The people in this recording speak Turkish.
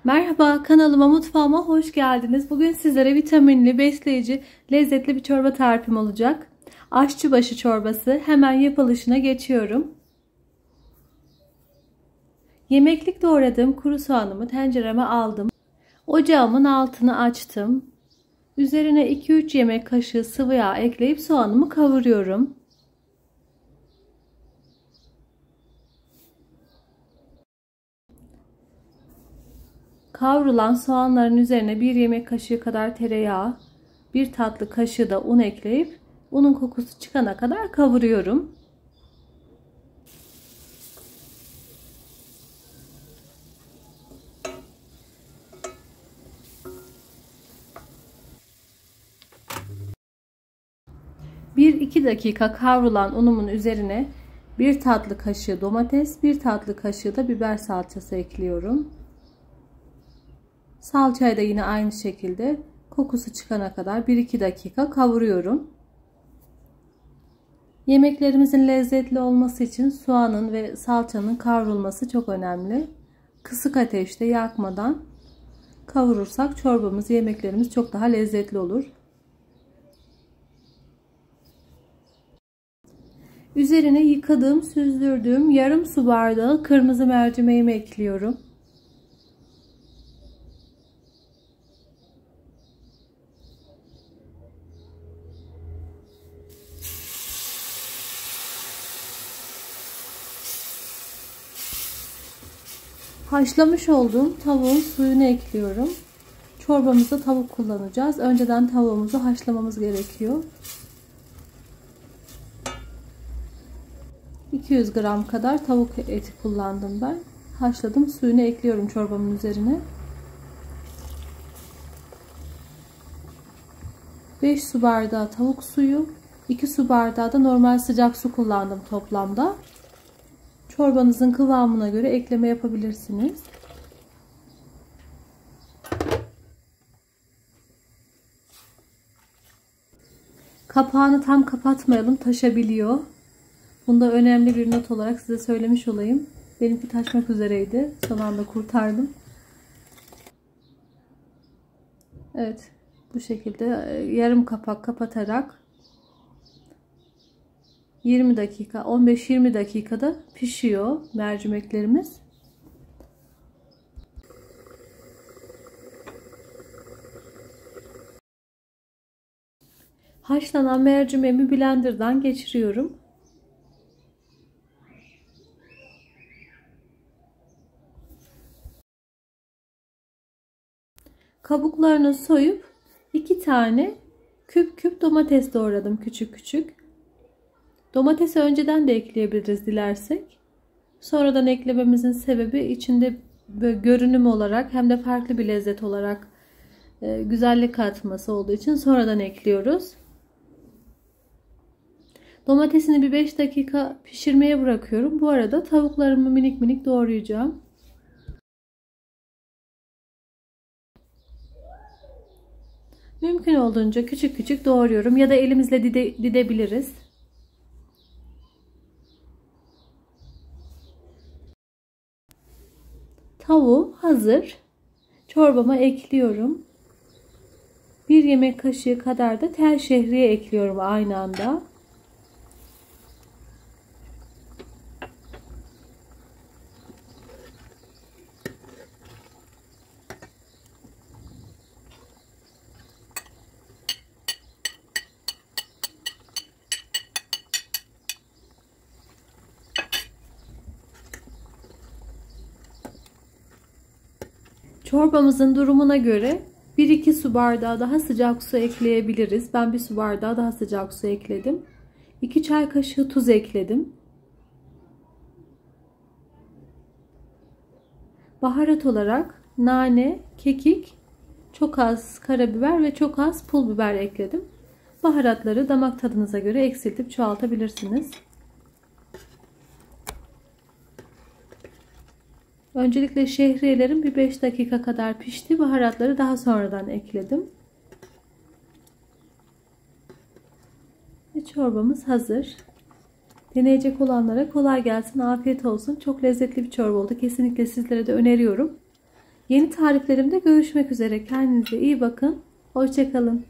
Merhaba, kanalıma, mutfağıma hoş geldiniz. Bugün sizlere vitaminli, besleyici, lezzetli bir çorba tarifim olacak. Aşçıbaşı çorbası. Hemen yapılışına geçiyorum. Yemeklik doğradığım kuru soğanımı tencereme aldım. Ocağımın altını açtım. Üzerine 2-3 yemek kaşığı sıvı yağ ekleyip soğanımı kavuruyorum. Kavrulan soğanların üzerine 1 yemek kaşığı kadar tereyağı, 1 tatlı kaşığı da un ekleyip unun kokusu çıkana kadar kavuruyorum. Bir iki dakika kavrulan unumun üzerine 1 tatlı kaşığı domates, 1 tatlı kaşığı da biber salçası ekliyorum. Salçayı da yine aynı şekilde kokusu çıkana kadar 1-2 dakika kavuruyorum. Yemeklerimizin lezzetli olması için soğanın ve salçanın kavrulması çok önemli. Kısık ateşte yakmadan kavurursak çorbamız, yemeklerimiz çok daha lezzetli olur. Üzerine yıkadığım, süzdürdüğüm yarım su bardağı kırmızı mercimeğimi ekliyorum. Haşlamış olduğum tavuğun suyunu ekliyorum. Çorbamızda tavuk kullanacağız. Önceden tavuğumuzu haşlamamız gerekiyor. 200 gram kadar tavuk eti kullandım ben. Haşladım. Suyunu ekliyorum çorbamın üzerine. 5 su bardağı tavuk suyu, 2 su bardağı da normal sıcak su kullandım toplamda. Çorbanızın kıvamına göre ekleme yapabilirsiniz. Kapağını tam kapatmayalım, taşabiliyor. Bunda önemli bir not olarak size söylemiş olayım. Benimki taşmak üzereydi. Son anda kurtardım. Evet, bu şekilde yarım kapak kapatarak 20 dakika, 15-20 dakikada pişiyor mercimeklerimiz. Haşlanan mercimeğimi blenderdan geçiriyorum. Kabuklarını soyup 2 tane küp küp domates doğradım, küçük küçük. Domatesi önceden de ekleyebiliriz dilersek. Sonradan eklememizin sebebi içinde böyle görünüm olarak hem de farklı bir lezzet olarak güzellik katması olduğu için sonradan ekliyoruz. Domatesini bir 5 dakika pişirmeye bırakıyorum. Bu arada tavuklarımı minik minik doğrayacağım. Mümkün olduğunca küçük küçük doğruyorum ya da elimizle didebiliriz. Tavuğum hazır. Çorbama ekliyorum. 1 yemek kaşığı kadar da tel şehriye ekliyorum aynı anda. Çorbamızın durumuna göre 1-2 su bardağı daha sıcak su ekleyebiliriz. Ben 1 su bardağı daha sıcak su ekledim. 2 çay kaşığı tuz ekledim. Baharat olarak nane, kekik, çok az karabiber ve çok az pul biber ekledim. Baharatları damak tadınıza göre eksiltip çoğaltabilirsiniz. Öncelikle şehriyelerim bir 5 dakika kadar pişti. Baharatları daha sonradan ekledim. Ve çorbamız hazır. Deneyecek olanlara kolay gelsin, afiyet olsun. Çok lezzetli bir çorba oldu. Kesinlikle sizlere de öneriyorum. Yeni tariflerimde görüşmek üzere. Kendinize iyi bakın. Hoşça kalın.